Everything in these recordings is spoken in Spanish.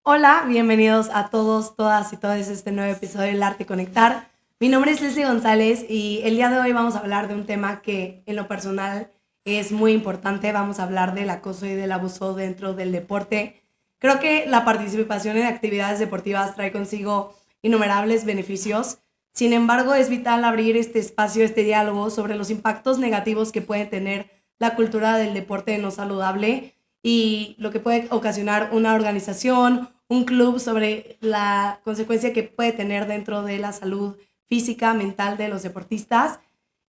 Hola, bienvenidos a todos, todas y todos a este nuevo episodio del Arte Conectar. Mi nombre es Leslie González y el día de hoy vamos a hablar de un tema que en lo personal es muy importante. Vamos a hablar del acoso y del abuso dentro del deporte. Creo que la participación en actividades deportivas trae consigo innumerables beneficios. Sin embargo, es vital abrir este espacio, este diálogo sobre los impactos negativos que puede tener la cultura del deporte no saludable y lo que puede ocasionar una organización, un club, sobre la consecuencia que puede tener dentro de la salud física, mental de los deportistas.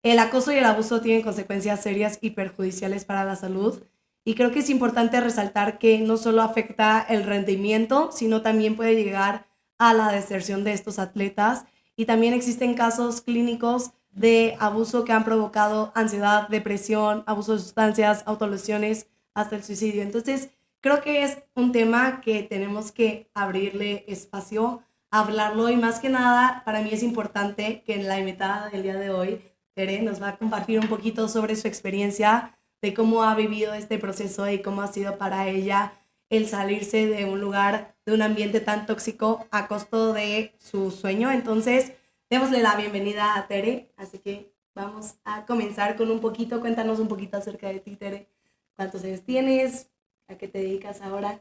El acoso y el abuso tienen consecuencias serias y perjudiciales para la salud. Y creo que es importante resaltar que no solo afecta el rendimiento, sino también puede llegar a la deserción de estos atletas. Y también existen casos clínicos de abuso que han provocado ansiedad, depresión, abuso de sustancias, autolesiones, hasta el suicidio. Entonces, creo que es un tema que tenemos que abrirle espacio, hablarlo y más que nada, para mí es importante que la invitada del día de hoy, Tere, nos va a compartir un poquito sobre su experiencia, de cómo ha vivido este proceso y cómo ha sido para ella el salirse de un lugar, de un ambiente tan tóxico a costo de su sueño. Entonces, démosle la bienvenida a Tere, así que vamos a comenzar con un poquito, cuéntanos un poquito acerca de ti, Tere. ¿Cuántos años tienes? ¿A qué te dedicas ahora?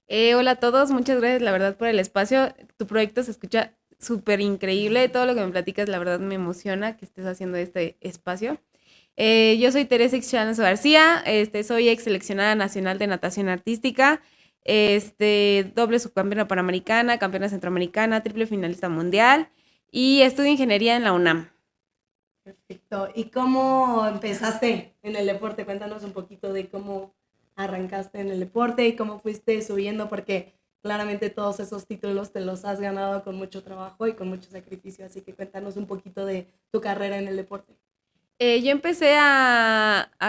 Hola a todos, muchas gracias la verdad por el espacio. Tu proyecto se escucha súper increíble, todo lo que me platicas la verdad me emociona que estés haciendo este espacio. Yo soy Teresa Ixchanes García, soy ex seleccionada nacional de natación artística, doble subcampeona panamericana, campeona centroamericana, triple finalista mundial y estudio ingeniería en la UNAM. Perfecto. ¿Y cómo empezaste en el deporte? Cuéntanos un poquito de cómo arrancaste en el deporte y cómo fuiste subiendo, porque claramente todos esos títulos te los has ganado con mucho trabajo y con mucho sacrificio. Así que cuéntanos un poquito de tu carrera en el deporte. Yo empecé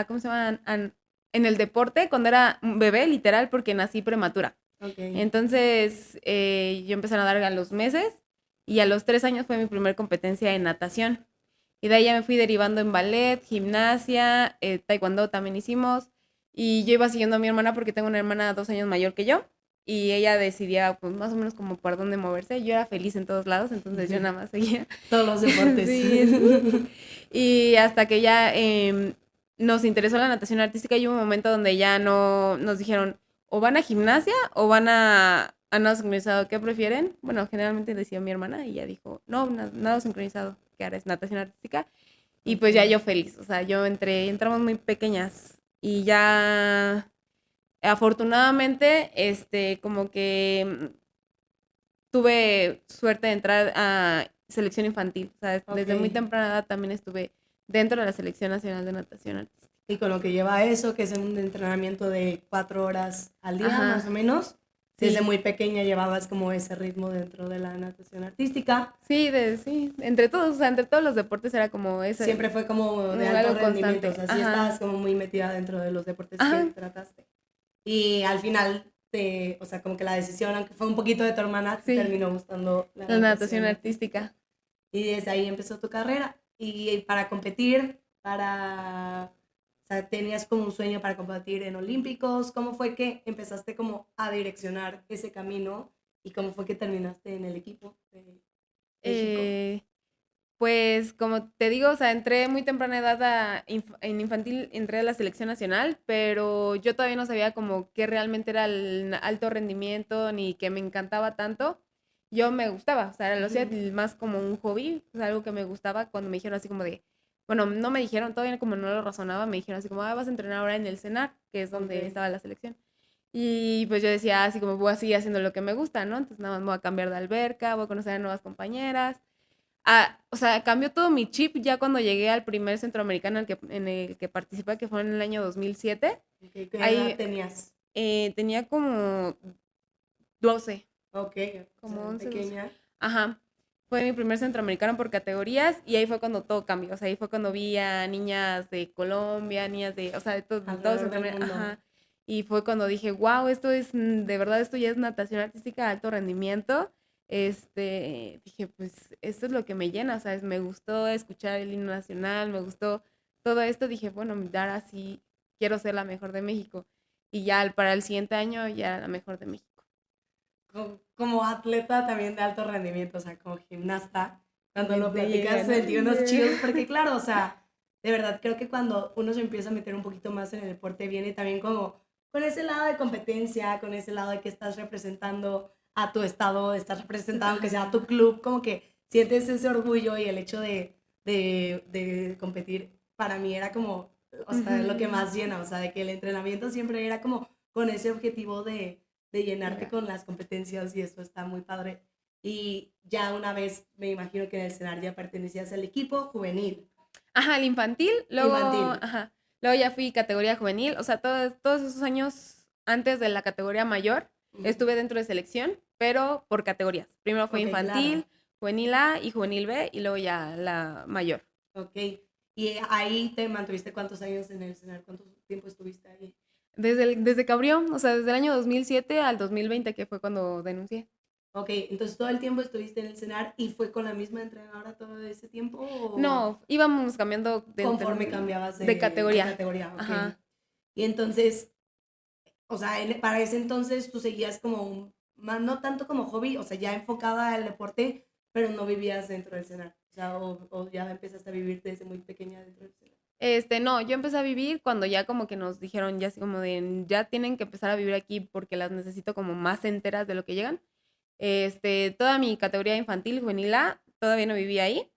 ¿cómo se llama? En el deporte cuando era un bebé, literal, porque nací prematura. Ok. Entonces, yo empecé a nadar a los meses y a los 3 años fue mi primer competencia en natación. Y de ahí ya me fui derivando en ballet, gimnasia, taekwondo también hicimos. Y yo iba siguiendo a mi hermana porque tengo una hermana 2 años mayor que yo. Y ella decidía, pues, más o menos como por dónde moverse. Yo era feliz en todos lados, entonces yo nada más seguía. Todos los deportes. Sí, y hasta que ya nos interesó la natación artística y hubo un momento donde ya no nos dijeron o van a gimnasia o van a nado sincronizado, ¿qué prefieren? Bueno, generalmente decía mi hermana y ella dijo, no, nado sincronizado, que ahora es natación artística. Y pues ya Ok. yo feliz, o sea, entramos muy pequeñas y ya afortunadamente, como que tuve suerte de entrar a selección infantil. O sea, Ok. desde muy temprana edad también estuve dentro de la Selección Nacional de Natación Artística. Y con lo que lleva eso, que es un entrenamiento de 4 horas al día, más o Ajá, menos. Desde sí. muy pequeña llevabas como ese ritmo dentro de la natación artística. Sí, entre todos, o sea, entre todos los deportes era como ese, Siempre fue como de alto algo rendimiento, o constante. sea, sí Ajá, estabas como muy metida dentro de los deportes que ajá, trataste. Y al final, o sea, como que la decisión, aunque fue un poquito de tu hermana, te sí, terminó gustando la la natación natación artística. artística. Y desde ahí empezó tu carrera. Y para competir, o sea, tenías como un sueño para competir en Olímpicos. ¿Cómo fue que empezaste como a direccionar ese camino? ¿Y cómo fue que terminaste en el equipo de México? Eh, Pues como te digo, o sea, entré muy temprana edad en infantil, entré a la selección nacional, pero yo todavía no sabía como qué realmente era el alto rendimiento ni que me encantaba tanto. Yo me gustaba, o sea, lo hacía más como un hobby, o sea, algo que me gustaba cuando me dijeron así como de, bueno, no me dijeron, todavía como no lo razonaba, me dijeron así como, vas a entrenar ahora en el CENAR, que es Ok. donde estaba la selección. Y pues yo decía así como voy a seguir haciendo lo que me gusta, ¿no? Entonces nada más me voy a cambiar de alberca, voy a conocer a nuevas compañeras. O sea, cambió todo mi chip ya cuando llegué al primer centroamericano en el que participé, que fue en el año 2007. Ok, ¿qué edad Ahí tenías? tenía como 12, Ok, o como sea, 11, 12. pequeña. Ajá. Fue mi primer centroamericano por categorías y ahí fue cuando todo cambió. O sea, ahí fue cuando vi a niñas de Colombia, niñas o sea, de todos Alrededor del centroamericanos. mundo. Ajá. Y fue cuando dije, wow, de verdad, esto ya es natación artística de alto rendimiento. Dije, pues esto es lo que me llena, ¿sabes? Me gustó escuchar el himno nacional, me gustó todo esto. Dije, bueno, ahora sí quiero ser la mejor de México. Y ya para el siguiente año ya era la mejor de México. como atleta también de alto rendimiento, o sea, como gimnasta, cuando También lo te platicas llegan, sentí unos chills, ¿no? porque claro, o sea, de verdad creo que cuando uno se empieza a meter un poquito más en el deporte, viene también como con ese lado de competencia, con ese lado de que estás representando a tu estado, estás representando aunque sea a tu Ajá. club, como que sientes ese orgullo y el hecho de competir para mí era como, o sea, lo que Ujú. más llena, o sea, de que el entrenamiento siempre era como con ese objetivo de llenarte Ya. con las competencias y eso está muy padre. Y ya una vez me imagino que en el escenario ya pertenecías al equipo juvenil, Ajá, el infantil, luego, infantil. ajá, luego ya fui categoría juvenil, o sea, todos esos años antes de la categoría mayor Ujú. estuve dentro de selección, pero por categorías. Primero fue Ok, claro. infantil, juvenil A y juvenil B y luego ya la mayor. Ok. Y ahí te mantuviste cuántos años en el escenario, cuánto tiempo estuviste ahí. Desde que abrió, o sea, desde el año 2007 al 2020, que fue cuando denuncié. Ok, entonces todo el tiempo estuviste en el escenario y fue con la misma entrenadora todo ese tiempo o No, íbamos cambiando conforme cambiabas de de categoría. categoría, ok. Ajá. Y entonces, o sea, para ese entonces tú seguías como, más, no tanto como hobby, o sea, ya enfocada al deporte, pero no vivías dentro del escenario. O sea, o ya empezaste a vivir desde muy pequeña dentro del escenario. No, yo empecé a vivir cuando ya como que nos dijeron ya así como de, ya tienen que empezar a vivir aquí porque las necesito como más enteras de lo que llegan. Toda mi categoría infantil, juvenil A, todavía no vivía ahí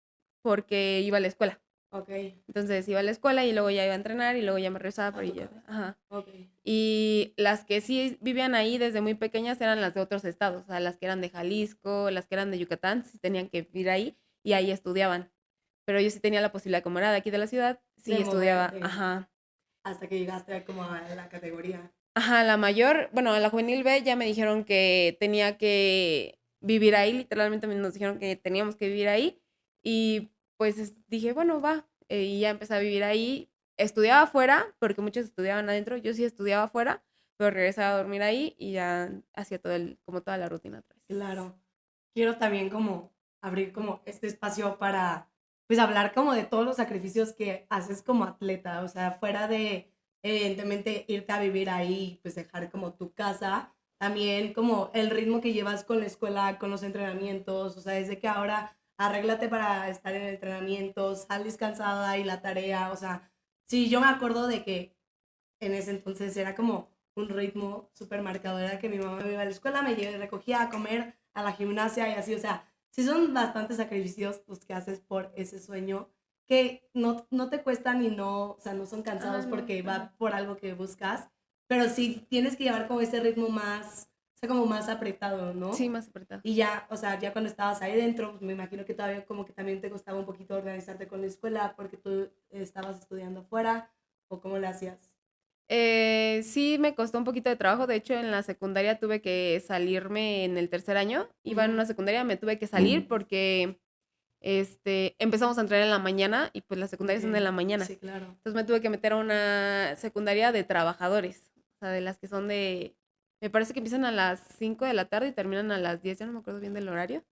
porque iba a la escuela. Ok, Entonces iba a la escuela y luego ya iba a entrenar y luego ya me regresaba, a pero tu ya, casa. ajá. Ok, Y las que sí vivían ahí desde muy pequeñas eran las de otros estados, o sea, las que eran de Jalisco, las que eran de Yucatán, sí tenían que vivir ahí y ahí estudiaban. Pero yo sí tenía la posibilidad, como era de aquí de la ciudad, de sí estudiaba, moverte ajá. hasta que llegaste como a la categoría. Ajá, la mayor, bueno, la juvenil B ya me dijeron que tenía que vivir ahí, literalmente nos dijeron que teníamos que vivir ahí y pues dije, bueno, va, y ya empecé a vivir ahí. Estudiaba afuera, porque muchos estudiaban adentro, yo sí estudiaba afuera, pero regresaba a dormir ahí y ya hacía como toda la rutina otra vez. Claro. Quiero también como abrir como este espacio para pues hablar como de todos los sacrificios que haces como atleta, o sea, fuera de evidentemente irte a vivir ahí, pues dejar como tu casa, también como el ritmo que llevas con la escuela, con los entrenamientos, o sea, desde que ahora arréglate para estar en el entrenamiento, sales cansada y la tarea, o sea, sí, yo me acuerdo de que en ese entonces era como un ritmo súper marcado. Era que mi mamá me iba a la escuela, me recogía a comer a la gimnasia y así. O sea, sí son bastantes sacrificios los que haces por ese sueño que no te cuestan y no, o sea, no son Ah, cansados no, porque ajá. va por algo que buscas, pero sí tienes que llevar como ese ritmo más, o sea, como más apretado, Sí, ¿no? más apretado. Y ya, o sea, ya cuando estabas ahí dentro, pues me imagino que todavía como que también te costaba un poquito organizarte con la escuela porque tú estabas estudiando afuera o cómo lo hacías. Sí, me costó un poquito de trabajo. De hecho, en la secundaria tuve que salirme en el tercer año. Iba en Ujú. una secundaria, me tuve que salir porque empezamos a entrenar en la mañana y pues las Ok, secundarias son de la mañana. sí, claro. Entonces me tuve que meter a una secundaria de trabajadores, o sea, de las que son me parece que empiezan a las 5 de la tarde y terminan a las 10, ya no me acuerdo bien del horario,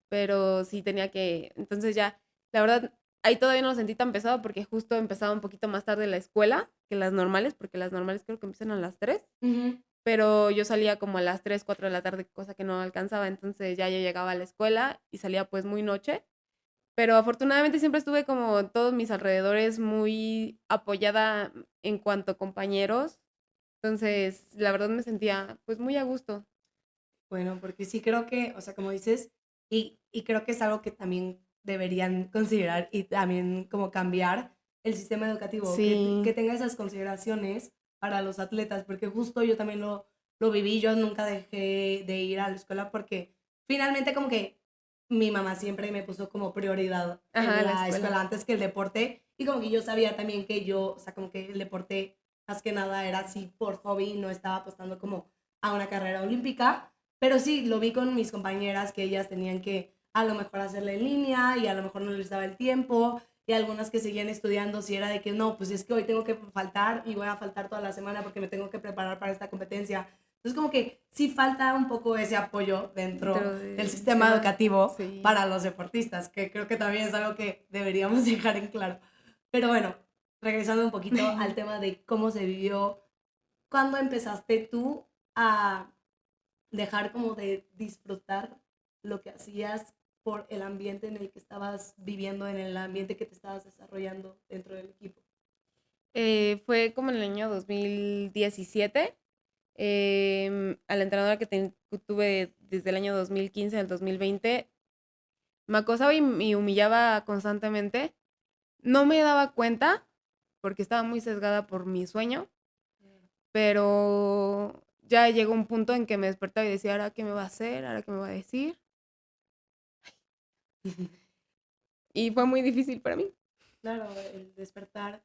pero sí tenía entonces ya, la verdad, ahí todavía no lo sentí tan pesado porque justo empezaba un poquito más tarde la escuela que las normales, porque las normales creo que empiezan a las 3, Ujú. pero yo salía como a las 3 4 de la tarde, cosa que no alcanzaba, entonces ya yo llegaba a la escuela y salía pues muy noche, pero afortunadamente siempre estuve como todos mis alrededores muy apoyada en cuanto a compañeros, entonces la verdad me sentía pues muy a gusto. Bueno, porque sí creo que, o sea, como dices, y creo que es algo que también deberían considerar y también como cambiar el sistema educativo, que Sí, tenga esas consideraciones para los atletas, porque justo yo también lo viví, yo nunca dejé de ir a la escuela porque finalmente como que mi mamá siempre me puso como prioridad en ajá, la la escuela escuela. antes que el deporte y como que yo sabía también que yo, o sea, como que el deporte más que nada era así por hobby, no estaba apostando como a una carrera olímpica, pero sí, lo vi con mis compañeras que ellas tenían que a lo mejor hacerla en línea y a lo mejor no les daba el tiempo y algunas que seguían estudiando si era de que no, pues es que hoy tengo que faltar y voy a faltar toda la semana porque me tengo que preparar para esta competencia. Entonces como que sí falta un poco ese apoyo dentro Dentro del del sistema sistema, educativo sí. para los deportistas, que creo que también es algo que deberíamos dejar en claro. Pero bueno, regresando un poquito al tema de cómo se vivió, ¿cuándo empezaste tú a dejar como de disfrutar lo que hacías por el ambiente en el que estabas viviendo, en el ambiente que te estabas desarrollando dentro del equipo? Fue como en el año 2017. A la entrenadora que tuve desde el año 2015 al 2020 me acosaba y humillaba constantemente. No me daba cuenta porque estaba muy sesgada por mi sueño, pero ya llegó un punto en que me despertaba y decía, ¿ahora qué me va a hacer? ¿Ahora qué me va a decir? Y fue muy difícil para mí. Claro, el despertar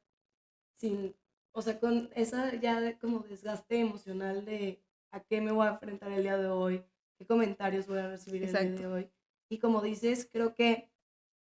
sin, o sea, con esa ya como desgaste emocional de a qué me voy a enfrentar el día de hoy, qué comentarios voy a recibir el día Exacto. de hoy. Y como dices, creo que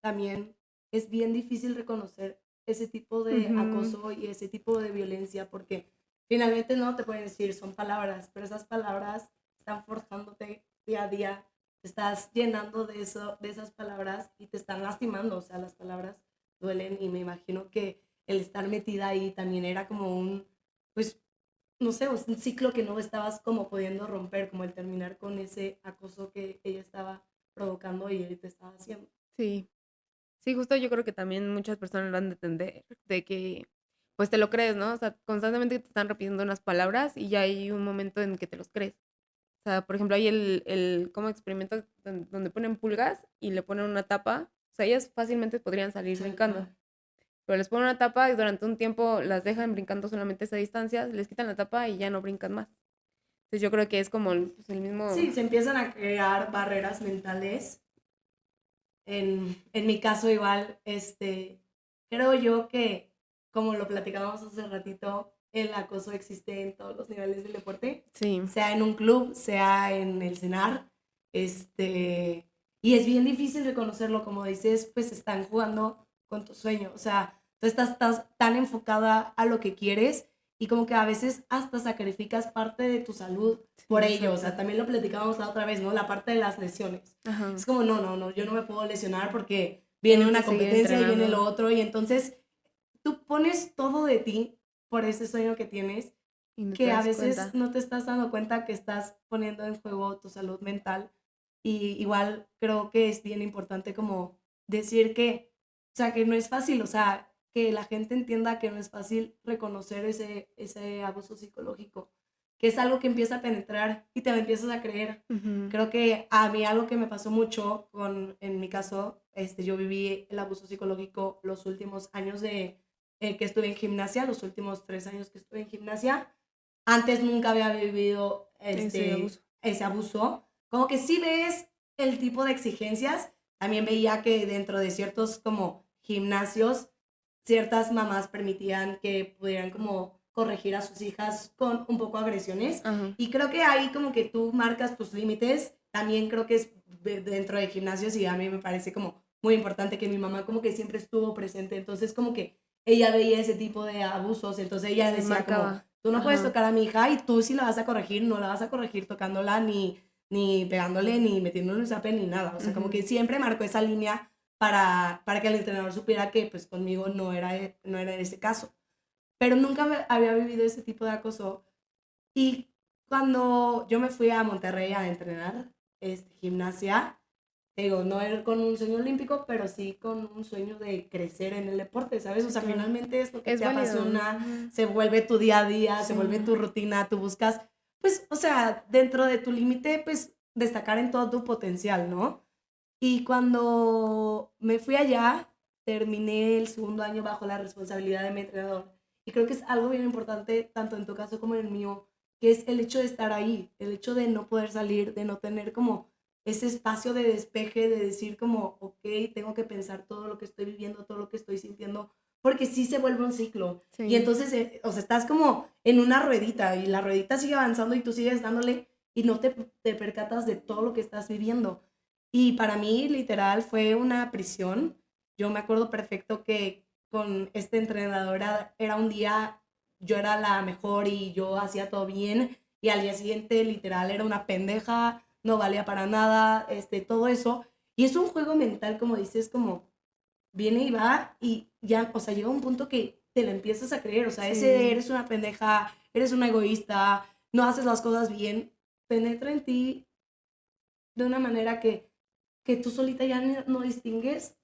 también es bien difícil reconocer ese tipo de Ujú. acoso y ese tipo de violencia porque finalmente no te pueden decir, son palabras, pero esas palabras están forjándote día a día, te estás llenando de eso, de esas palabras y te están lastimando, o sea, las palabras duelen y me imagino que el estar metida ahí también era como un, pues, no sé, un ciclo que no estabas como pudiendo romper, como el terminar con ese acoso que ella estaba provocando y él te estaba haciendo. Sí. Sí, justo yo creo que también muchas personas lo han de entender, de que pues te lo crees, ¿no? O sea, constantemente te están repitiendo unas palabras y ya hay un momento en que te los crees. O sea, por ejemplo, hay el como experimento donde ponen pulgas y le ponen una tapa. O sea, ellas fácilmente podrían salir Sí, brincando, pero les ponen una tapa y durante un tiempo las dejan brincando solamente esa distancia, les quitan la tapa y ya no brincan más. Entonces yo creo que es como pues, el mismo... sí, se empiezan a crear barreras mentales. En mi caso igual, creo yo que, como lo platicábamos hace ratito, el acoso existe en todos los niveles del deporte, Sí. sea en un club, sea en el cenar, y es bien difícil reconocerlo, como dices, pues están jugando con tu sueño, o sea, tú estás tan enfocada a lo que quieres y como que a veces hasta sacrificas parte de tu salud Sí, por ello, o sea, exacto. también lo platicábamos la otra vez, ¿no? La parte de las lesiones. Ajá. Es como, no, no, no, yo no me puedo lesionar porque viene Tengo que una seguir competencia y viene entrenando. lo otro y entonces tú pones todo de ti por ese sueño que tienes Y no te que a das veces cuenta. no te estás dando cuenta que estás poniendo en juego tu salud mental y igual creo que es bien importante como decir que, o sea, que no es fácil, o sea, que la gente entienda que no es fácil reconocer ese abuso psicológico, que es algo que empieza a penetrar y te lo empiezas a creer. Ujú. Creo que a mí algo que me pasó mucho en mi caso, yo viví el abuso psicológico los últimos años que estuve en gimnasia, los últimos 3 años que estuve en gimnasia. Antes nunca había vivido Ese abuso. ese abuso. Como que sí ves el tipo de exigencias. También veía que dentro de ciertos como gimnasios, ciertas mamás permitían que pudieran como corregir a sus hijas con un poco agresiones. Ajá. Y creo que ahí como que tú marcas tus límites. También creo que es dentro de gimnasios y a mí me parece como muy importante que mi mamá como que siempre estuvo presente. Entonces como que ella veía ese tipo de abusos. Entonces ella Les decía como, marcaba. tú no puedes Ajá. tocar a mi hija y tú si la vas a corregir, no la vas a corregir tocándola ni pegándole, ni metiéndole un zape, ni nada. O sea, como Ujú. que siempre marcó esa línea para que el entrenador supiera que pues conmigo no era ese caso. Pero nunca había vivido ese tipo de acoso. Y cuando yo me fui a Monterrey a entrenar gimnasia, te digo, no era con un sueño olímpico, pero sí con un sueño de crecer en el deporte, ¿sabes? O Sí, sea, claro. finalmente es lo que Es te válido. apasiona, Ujú. se vuelve tu día a día, se Sí. vuelve tu rutina, tú buscas, pues, o sea, dentro de tu límite, pues, destacar en todo tu potencial, ¿no? Y cuando me fui allá, terminé el segundo año bajo la responsabilidad de mi entrenador. Y creo que es algo bien importante, tanto en tu caso como en el mío, que es el hecho de estar ahí, el hecho de no poder salir, de no tener como ese espacio de despeje, de decir como, ok, tengo que pensar todo lo que estoy viviendo, todo lo que estoy sintiendo, porque sí se vuelve un ciclo. Y Sí. entonces, o sea, estás como en una ruedita y la ruedita sigue avanzando y tú sigues dándole y no te percatas de todo lo que estás viviendo. Y para mí, literal, fue una prisión. Yo me acuerdo perfecto que con este entrenador era un día, yo era la mejor y yo hacía todo bien, y al día siguiente, literal, era una pendeja, no valía para nada, todo eso. Y es un juego mental, como dices, como viene y va, y ya, o sea, llega un punto que te lo empiezas a creer, o sea, ese Sí. eres una pendeja, eres una egoísta, no haces las cosas bien, penetra en ti de una manera que tú solita ya no distingues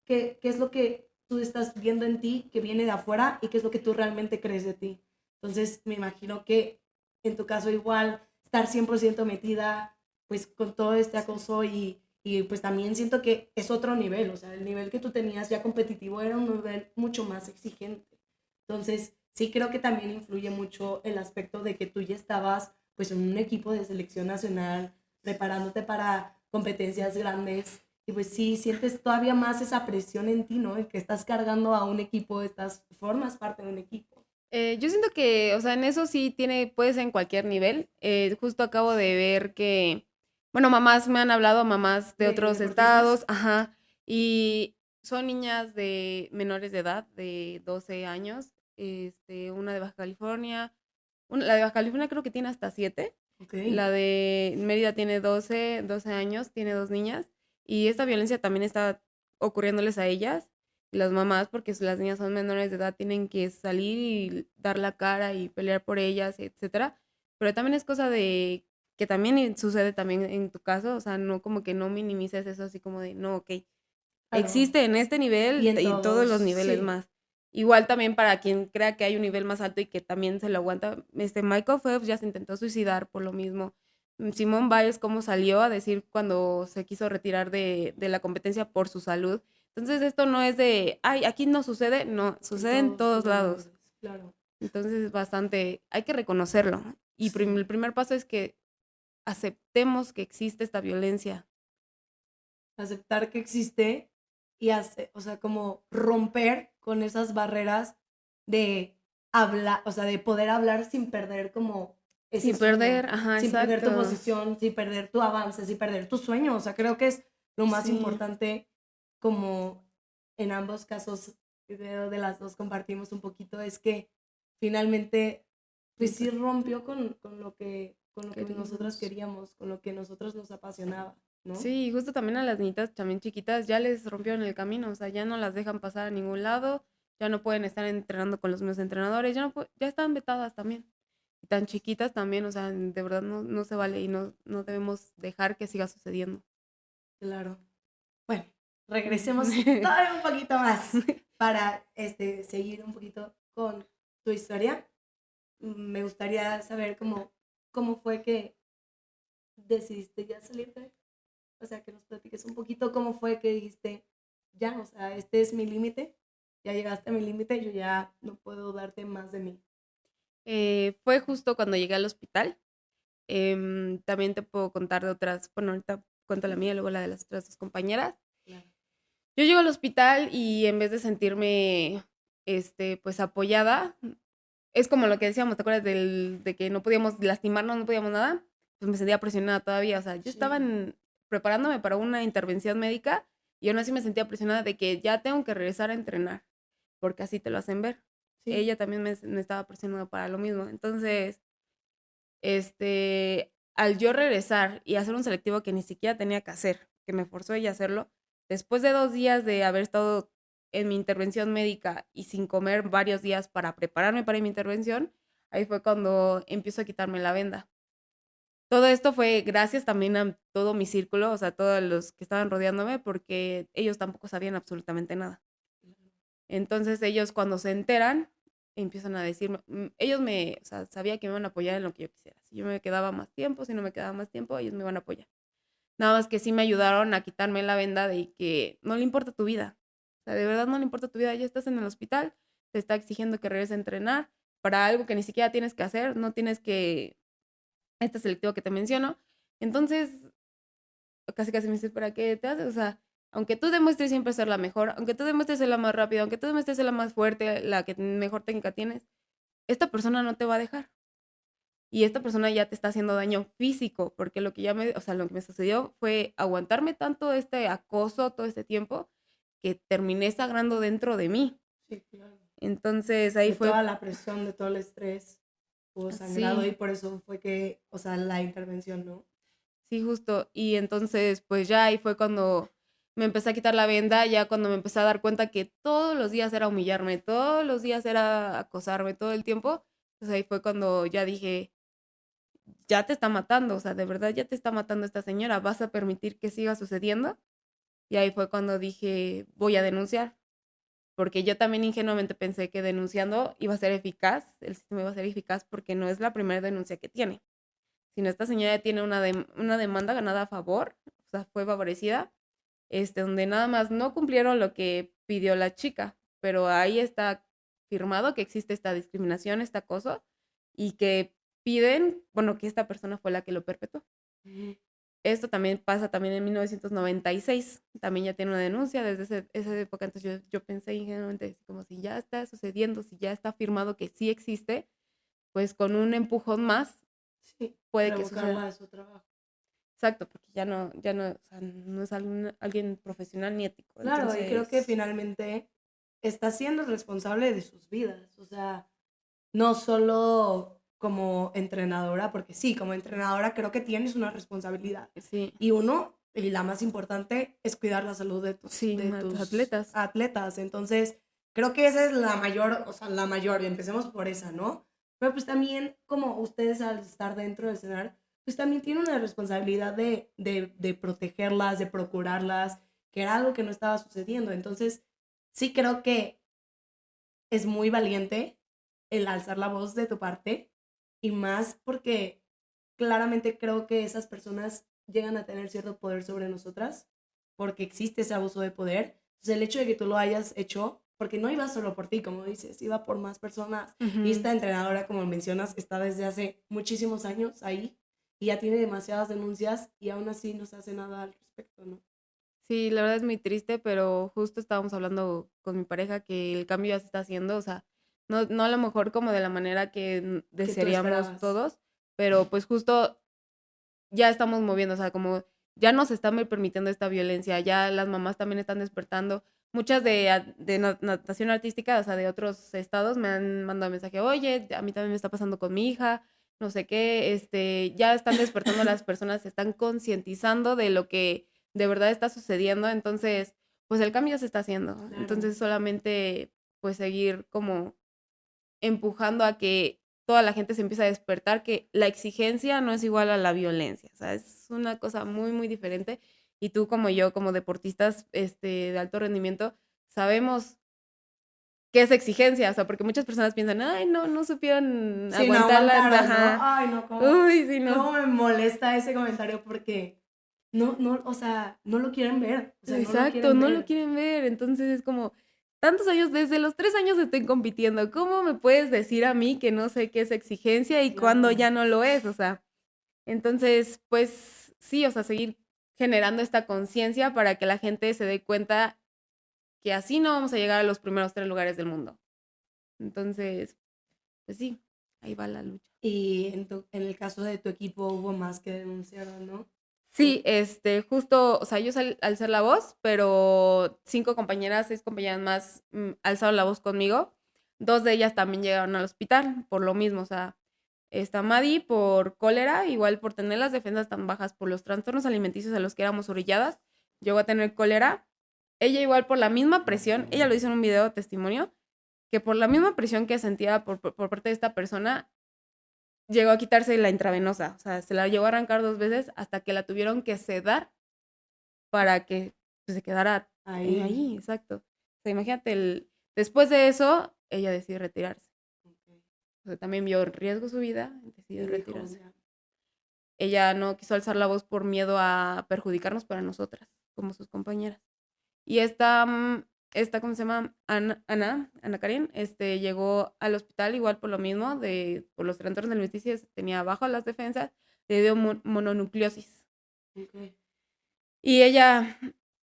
qué es lo que tú estás viendo en ti, que viene de afuera, y qué es lo que tú realmente crees de ti. Entonces, me imagino que en tu caso igual, estar 100% metida pues con todo este acoso y pues también siento que es otro nivel, o sea, el nivel que tú tenías ya competitivo era un nivel mucho más exigente. Entonces, sí creo que también influye mucho el aspecto de que tú ya estabas pues en un equipo de selección nacional, preparándote para competencias grandes y pues sí sientes todavía más esa presión en ti, ¿no? En que estás cargando a un equipo, formas parte de un equipo. Yo siento que, o sea, en eso sí puede ser en cualquier nivel. Justo acabo de ver que, bueno, mamás me han hablado, mamás de ¿De otros deportistas? estados, ajá, y son niñas de menores de edad, de 12 años, una de Baja California, la de Baja California creo que tiene hasta 7, Ok. la de Mérida tiene 12 años, tiene 2 niñas, y esta violencia también está ocurriéndoles a ellas las mamás, porque las niñas son menores de edad, tienen que salir y dar la cara y pelear por ellas, etcétera. Pero también es cosa de que también sucede también en tu caso, o sea, no como que no minimices eso así como de, no, ok, Claro. existe en este Y nivel en y en todos todos, los niveles sí. más. Igual también para quien crea que hay un nivel más alto y que también se lo aguanta, Michael Phelps ya se intentó suicidar por lo mismo. Simone Biles, cómo salió a decir cuando se quiso retirar de la competencia por su salud. Entonces esto no es de, ay, aquí no sucede, no, En sucede en todos todos los lados. niveles, claro. Entonces es bastante, hay que reconocerlo. Y Sí. el primer paso es que aceptemos que existe esta violencia. Aceptar que existe y hacer, o sea, como romper con esas barreras de hablar, o sea, de poder hablar sin perder como ese Sin sueño, perder, ajá, sin perder tu exacto. posición, sin perder tu avance, sin perder tu sueño. O sea, creo que es lo más Sí. importante como en ambos casos de las dos compartimos un poquito, es que finalmente, pues sí rompió con lo que nosotros Queríamos. queríamos, con lo que nosotros nos apasionaba, ¿no? Sí, justo también a las niñitas también chiquitas ya les rompieron el camino, o sea, ya no las dejan pasar a ningún lado, ya no pueden estar entrenando con los mismos entrenadores, ya están vetadas también. Y tan chiquitas también, o sea, de verdad no se vale y no debemos dejar que siga sucediendo. Claro. Bueno, regresemos todavía un poquito más para seguir un poquito con tu historia. Me gustaría saber cómo fue que decidiste ya salirte. O sea, que nos platiques un poquito cómo fue que dijiste, ya, o sea, este es mi límite, ya llegaste a mi límite, yo ya no puedo darte más de mí. Fue justo cuando llegué al hospital. También te puedo contar de otras, bueno, ahorita cuento la mía, luego la de las otras dos compañeras. Claro. Yo llego al hospital y en vez de sentirme, pues apoyada, es como lo que decíamos, ¿te acuerdas de que no podíamos lastimarnos, no podíamos nada? Pues me sentía presionada todavía, o sea, yo estaba Sí, preparándome para una intervención médica y aún así me sentía presionada de que ya tengo que regresar a entrenar, porque así te lo hacen ver. sí, Ella también me estaba presionando para lo mismo. Entonces, al yo regresar y hacer un selectivo que ni siquiera tenía que hacer, que me forzó ella a hacerlo, después de 2 días de haber estado en mi intervención médica y sin comer varios días para prepararme para mi intervención, ahí fue cuando empiezo a quitarme la venda. Todo esto fue gracias también a todo mi círculo, o sea, todos los que estaban rodeándome, porque ellos tampoco sabían absolutamente nada. Entonces ellos cuando se enteran, empiezan a decirme, o sea, sabía que me iban a apoyar en lo que yo quisiera. Si yo me quedaba más tiempo, si no me quedaba más tiempo, ellos me iban a apoyar. Nada más que sí me ayudaron a quitarme la venda de que no le importa tu vida. O sea, de verdad no le importa tu vida. Ya estás en el hospital, te está exigiendo que regreses a entrenar para algo que ni siquiera tienes que hacer, no tienes que, este selectivo que te menciono. Entonces, casi casi me dice, ¿para qué te haces? O sea, aunque tú demuestres siempre ser la mejor, aunque tú demuestres ser la más rápida, aunque tú demuestres ser la más fuerte, la que mejor técnica tienes, esta persona no te va a dejar. Y esta persona ya te está haciendo daño físico, porque o sea, lo que me sucedió fue aguantarme tanto este acoso todo este tiempo que terminé sangrando dentro de mí. sí, claro. Entonces ahí De fue, toda la presión, de todo el estrés, hubo sangrado y sí, por eso fue que, o sea, la intervención, ¿no? sí, justo. Y entonces, pues ya ahí fue cuando me empecé a quitar la venda, ya cuando me empecé a dar cuenta que todos los días era humillarme, todos los días era acosarme todo el tiempo. Pues ahí fue cuando ya dije, ya te está matando, o sea, de verdad ya te está matando esta señora, ¿vas a permitir que siga sucediendo? Y ahí fue cuando dije, voy a denunciar, porque yo también ingenuamente pensé que denunciando iba a ser eficaz, el sistema iba a ser eficaz porque no es la primera denuncia que tiene, sino esta señora tiene una demanda ganada a favor, o sea, fue favorecida, donde nada más no cumplieron lo que pidió la chica, pero ahí está firmado que existe esta discriminación, este acoso, y que piden, bueno, que esta persona fue la que lo perpetuó. Ujú. Esto también pasa también en 1996, también ya tiene una denuncia desde esa época, entonces yo pensé ingenuamente, como si ya está sucediendo, si ya está firmado que sí existe, pues con un empujón más Sí, puede que revocarla suceda. de su trabajo. Exacto, porque ya no, o sea, no es alguien profesional ni ético. Claro, y creo que Entonces, finalmente está siendo responsable de sus vidas. O sea, no solo como entrenadora, porque sí, como entrenadora creo que tienes una responsabilidad. sí, Y uno, y la más importante, es cuidar la salud sí, de a tus tus atletas. atletas. Entonces, creo que esa es la mayor, o sea, la mayor, y empecemos por esa, ¿no? Pero pues también, como ustedes al estar dentro del escenario, pues también tienen una responsabilidad de protegerlas, de procurarlas, que era algo que no estaba sucediendo. Entonces, sí creo que es muy valiente el alzar la voz de tu parte y más porque claramente creo que esas personas llegan a tener cierto poder sobre nosotras porque existe ese abuso de poder. Entonces el hecho de que tú lo hayas hecho, porque no iba solo por ti, como dices, iba por más personas. Y Ujú. esta entrenadora, como mencionas, está desde hace muchísimos años ahí y ya tiene demasiadas denuncias y aún así no se hace nada al respecto, ¿no? Sí, la verdad es muy triste, pero justo estábamos hablando con mi pareja que el cambio ya se está haciendo, o sea, no a lo mejor como de la manera que Que tú desearíamos esperabas. todos, pero pues justo ya estamos moviendo, o sea, como ya nos están permitiendo esta violencia, ya las mamás también están despertando. Muchas de natación artística, o sea, de otros estados, me han mandado mensaje, oye, a mí también me está pasando con mi hija, no sé qué, ya están despertando las personas, se están concientizando de lo que de verdad está sucediendo, entonces, pues el cambio ya se está haciendo, Claro. entonces solamente, pues seguir como empujando a que toda la gente se empiece a despertar, que la exigencia no es igual a la violencia, o sea, es una cosa muy, muy diferente. Y tú como yo, como deportistas de alto rendimiento, sabemos qué es exigencia, o sea, porque muchas personas piensan, ay, no supieron Sí, no aguantarla, aguantaron, ¿no? ajá, Ay, no, uy, sí, no, cómo me molesta ese comentario porque no, o sea, no lo quieren ver, o sea, no lo exacto, quieren no lo ver. quieren ver, entonces es como, tantos años, desde los 3 años estoy compitiendo, ¿cómo me puedes decir a mí que no sé qué es exigencia y cuándo Claro. ya no lo es? O sea, entonces, pues sí, o sea, seguir generando esta conciencia para que la gente se dé cuenta que así no vamos a llegar a los primeros 3 lugares del mundo. Entonces, pues sí, ahí va la lucha. Y en el caso de tu equipo hubo más que denunciaron, ¿no? Sí, justo, o sea, ellos alcé la voz, pero 5 compañeras, 6 compañeras más alzaron la voz conmigo. 2 de ellas también llegaron al hospital por lo mismo, o sea, está Maddie por cólera, igual por tener las defensas tan bajas por los trastornos alimenticios a los que éramos orilladas, llegó a tener cólera. Ella igual por la misma presión, ella lo hizo en un video de testimonio, que por la misma presión que sentía por parte de esta persona, llegó a quitarse la intravenosa, o sea, se la llegó a arrancar 2 veces hasta que la tuvieron que sedar para que pues, se quedara Ahí. ahí, exacto. O sea, imagínate, después de eso, ella decidió retirarse. Ok. O sea, también vio en riesgo su vida y decidió Y dijo, retirarse. ya. Ella no quiso alzar la voz por miedo a perjudicarnos para nosotras, como sus compañeras. Y ¿cómo se llama? Ana Karen, llegó al hospital igual por lo mismo, por los trastornos alimenticios, tenía bajo las defensas, le dio mononucleosis. Ok. Y ella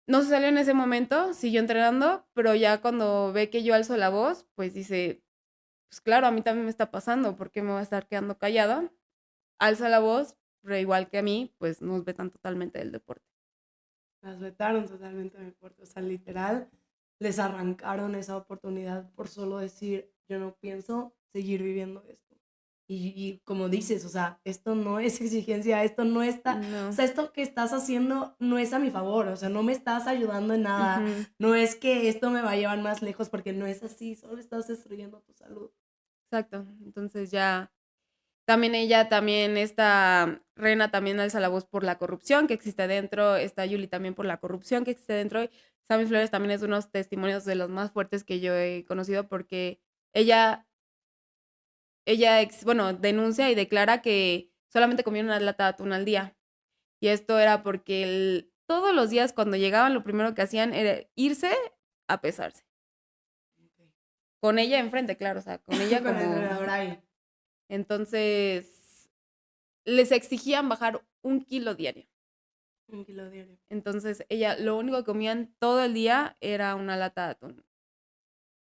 no se salió en ese momento, siguió entrenando, pero ya cuando ve que yo alzo la voz, pues dice, pues claro, a mí también me está pasando, ¿por qué me voy a estar quedando callada? Alza la voz, pero igual que a mí, pues nos vetan totalmente del deporte. Las vetaron totalmente del deporte. O sea, literal, les arrancaron esa oportunidad por solo decir, yo no pienso seguir viviendo esto. Y como dices, o sea, esto no es exigencia, esto no está, o No. sea, esto que estás haciendo no es a mi favor, o sea, no me estás ayudando en nada, Ujú. no es que esto me va a llevar más lejos porque no es así, solo estás destruyendo tu salud. Exacto. Entonces ya También esta Rena también alza la voz por la corrupción que existe dentro, está Yuli también por la corrupción que existe dentro. Y Sammy Flores también es unos testimonios de los más fuertes que yo he conocido porque ella, bueno, denuncia y declara que solamente comía una lata de atún al día. Y esto era porque todos los días cuando llegaban lo primero que hacían era irse a pesarse. Ok. Con ella enfrente, claro, o sea, con ella Con el como... entrenador ahí. Entonces, les exigían bajar 1 kilo diario. 1 kilo diario. Entonces, ella lo único que comían todo el día era una lata de atún.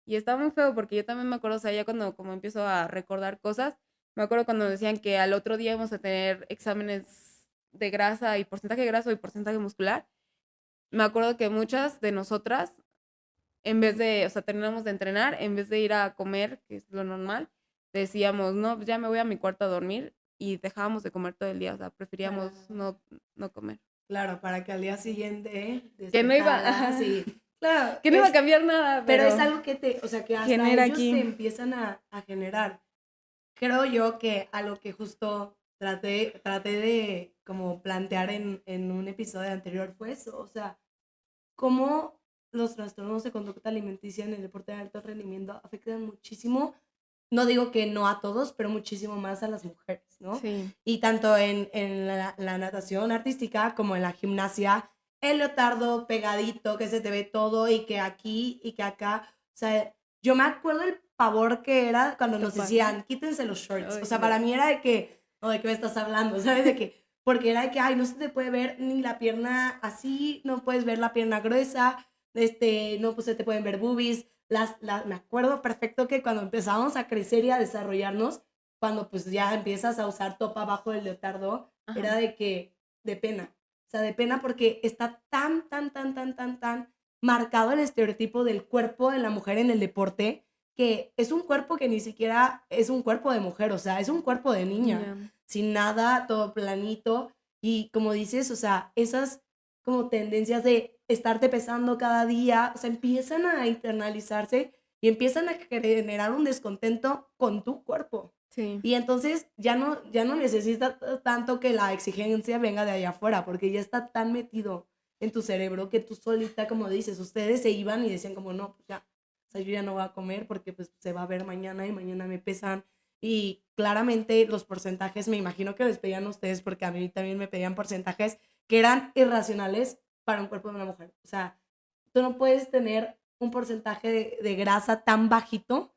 Y estaba muy feo porque yo también me acuerdo, o sea, ya cuando como empiezo a recordar cosas, me acuerdo cuando decían que al otro día íbamos a tener exámenes de grasa y porcentaje de grasa y porcentaje muscular. Me acuerdo que muchas de nosotras, en vez de, o sea, terminamos de entrenar, en vez de ir a comer, que es lo normal, decíamos, no, pues ya me voy a mi cuarto a dormir y dejábamos de comer todo el día, o sea, preferíamos no comer. Claro, para que al día siguiente Que no iba, despertaras y... Claro, que no iba a cambiar nada, pero es pero algo que o sea, que hasta genera ellos te aquí. empiezan a generar. Creo yo que a lo que justo traté de como plantear en un episodio anterior fue eso, o sea, cómo los trastornos de conducta alimenticia en el deporte de alto rendimiento afectan muchísimo, no digo que no a todos, pero muchísimo más a las mujeres, ¿no? Sí. Y tanto en la natación artística como en la gimnasia, el leotardo pegadito, que se te ve todo y que aquí y que acá, o sea, yo me acuerdo el pavor que era cuando nos Topar. decían, quítense los shorts, Ay, o sea, no. para mí era de que, o de qué me estás hablando, ¿sabes? De que, porque era de que, ay, no se te puede ver ni la pierna así, no puedes ver la pierna gruesa, no, pues se te pueden ver boobies, me acuerdo perfecto que cuando empezábamos a crecer y a desarrollarnos, cuando pues ya empiezas a usar top abajo del leotardo, Ajá. era de que, de pena. O sea, de pena porque está tan marcado el estereotipo del cuerpo de la mujer en el deporte, que es un cuerpo que ni siquiera es un cuerpo de mujer, o sea, es un cuerpo de niña, Ya. sin nada, todo planito. Y como dices, o sea, esas como tendencias de estarte pesando cada día, o sea, empiezan a internalizarse y empiezan a generar un descontento con tu cuerpo. Sí. Y entonces ya no necesitas tanto que la exigencia venga de allá afuera, porque ya está tan metido en tu cerebro que tú solita, como dices, ustedes se iban y decían como, no, pues ya, o sea, yo ya no voy a comer porque pues se va a ver mañana y mañana me pesan. Y claramente los porcentajes, me imagino que les pedían a ustedes, porque a mí también me pedían porcentajes que eran irracionales para un cuerpo de una mujer. O sea, tú no puedes tener un porcentaje de grasa tan bajito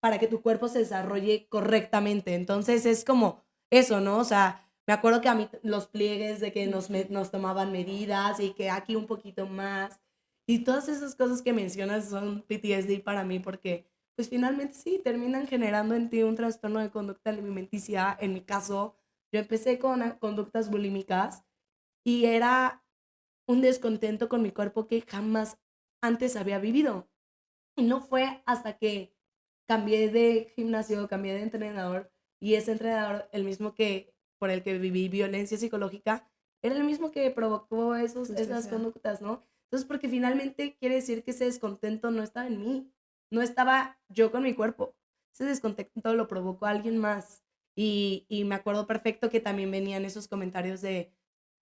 para que tu cuerpo se desarrolle correctamente. Entonces es como eso, ¿no? O sea, me acuerdo que a mí los pliegues de que nos tomaban medidas y que aquí un poquito más. Y todas esas cosas que mencionas son PTSD para mí porque pues finalmente sí, terminan generando en ti un trastorno de conducta alimenticia. En mi caso, yo empecé con conductas bulímicas y era un descontento con mi cuerpo que jamás antes había vivido. Y no fue hasta que cambié de gimnasio, cambié de entrenador y ese entrenador, el mismo que por el que viví violencia psicológica, era el mismo que provocó esas conductas, ¿no? Entonces, porque finalmente quiere decir que ese descontento no estaba en mí, no estaba yo con mi cuerpo. Ese descontento lo provocó alguien más. Y me acuerdo perfecto que también venían esos comentarios de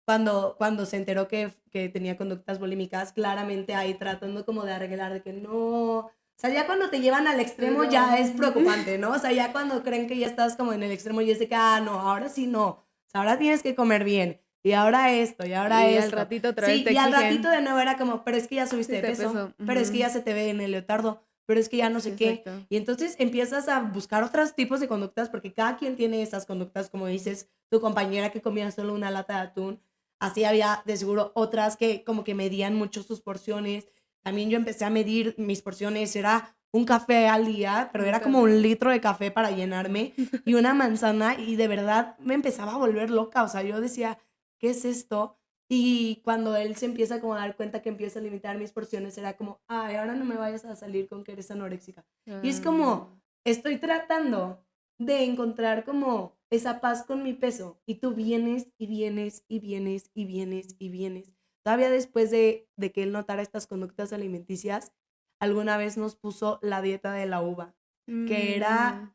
cuando se enteró que tenía conductas bulímicas, claramente ahí tratando como de arreglar, de que no, o sea, ya cuando te llevan al extremo ya es preocupante, ¿no? O sea, ya cuando creen que ya estás como en el extremo y es de que, no, ahora sí no, o sea, ahora tienes que comer bien, y ahora esto, y ahora Y al esto. ratito otra vez Sí, te y al exigen. ratito de nuevo era como, pero es que ya subiste Sí, de te peso, peso. pero es que ya se te ve en el leotardo, pero es que ya no Sí, sé qué. exacto. Y entonces empiezas a buscar otros tipos de conductas, porque cada quien tiene esas conductas, como dices, tu compañera que comía solo una lata de atún, así había de seguro otras que como que medían mucho sus porciones. También yo empecé a medir mis porciones, era un café al día, pero era como 1 litro de café para llenarme y una manzana y de verdad me empezaba a volver loca, o sea, yo decía, ¿qué es esto? Y cuando él se empieza como a dar cuenta que empiezo a limitar mis porciones, era como, ay, ahora no me vayas a salir con que eres anoréxica. Y es como, estoy tratando de encontrar como esa paz con mi peso y tú vienes y vienes y vienes y vienes y vienes. Todavía después de que él notara estas conductas alimenticias, alguna vez nos puso la dieta de la uva, que era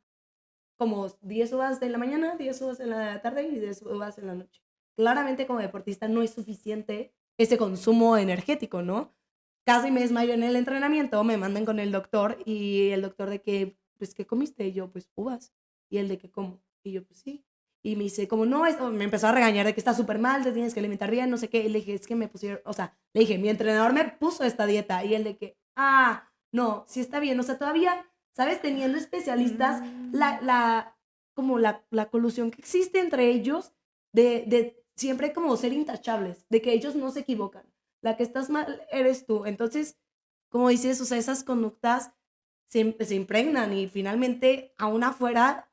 como 10 uvas de la mañana, 10 uvas en la tarde y 10 uvas en la noche. Claramente como deportista no es suficiente ese consumo energético, ¿no? Casi me desmayo en el entrenamiento, me mandan con el doctor y el doctor de que, pues, ¿qué comiste? Y yo, pues, uvas. Y él de que, ¿cómo? Y yo, pues, sí. Y me dice, como, no, esto me empezó a regañar de que está súper mal, te tienes que alimentar bien, no sé qué. Y le dije, es que me pusieron, o sea, le dije, mi entrenador me puso esta dieta. Y él de que, no, sí está bien. O sea, todavía, ¿sabes? Teniendo especialistas, Mm. como la colusión que existe entre ellos de siempre como ser intachables, de que ellos no se equivocan. La que estás mal eres tú. Entonces, como dices, o sea, esas conductas se impregnan y finalmente aún afuera